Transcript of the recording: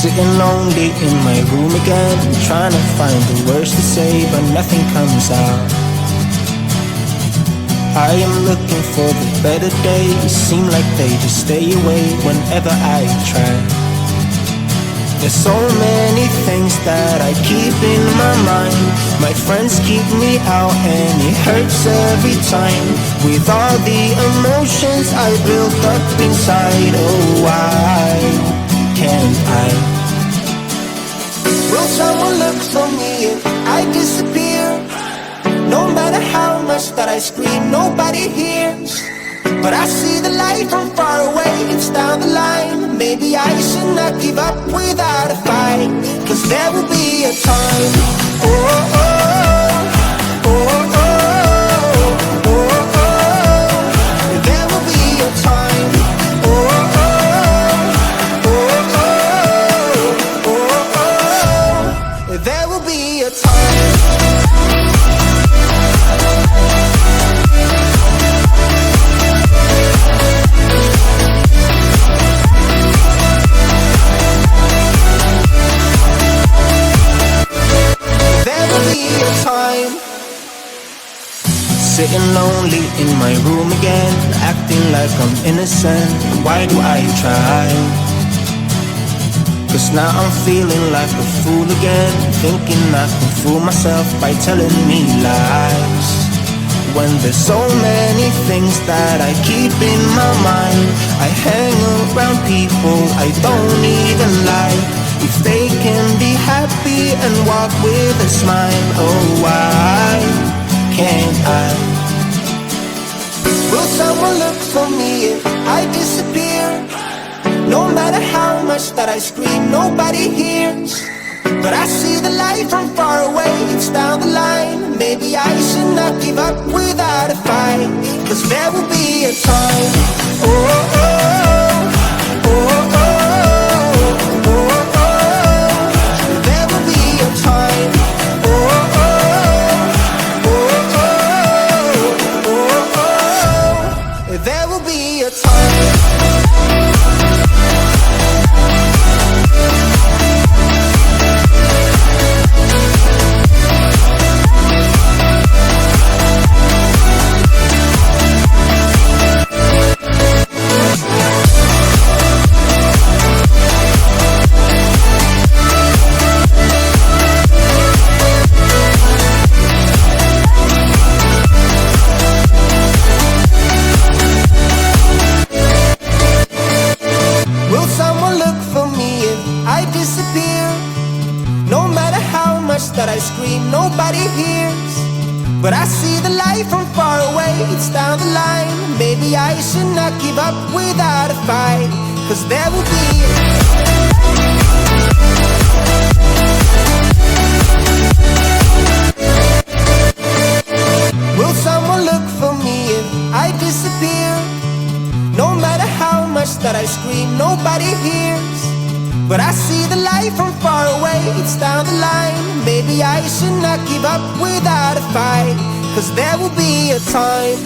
Sitting lonely in my room again, trying to find the words to say, but nothing comes out. I am looking for the better days, seem like they just stay away whenever I try. There's so many things that I keep in my mind. My friends keep me out and it hurts every time. With all the emotions I built up inside, oh why can't I? Will someone look for me if I disappear? No matter how much that I scream, nobody hears. But I see the light from far away, it's down the line. Maybe I should not give up without a fight, 'cause there will be a time. Oh, oh, oh, oh, oh, oh, oh. There will be a time. Oh, oh, oh, oh, oh, oh. There will be a time. Sitting lonely in my room again, acting like I'm innocent. Why do I try? 'Cause now I'm feeling like a fool again, thinking I can fool myself by telling me lies. When there's so many things that I keep in my mind, I hang around people I don't even like. If they can be happy and walk with a smile, oh why can't I? Will someone look for me if I disappear? No matter how much that I scream, nobody hears. But I see the light from far away, it's down the line. Maybe I should not give up without a fight, 'cause there will be a time. Oh, oh, oh, oh, oh, oh, oh. There will be a time. Oh, oh, oh, oh, oh, oh. There will be a time. That I scream, nobody hears. But I see the light from far away, it's down the line. Maybe I should not give up without a fight, 'cause there will be Will someone look for me if I disappear? No matter how much that I scream, nobody hears. But I see the light from far away, it's down the line. Maybe I should not give up without a fight, 'cause there will be a time.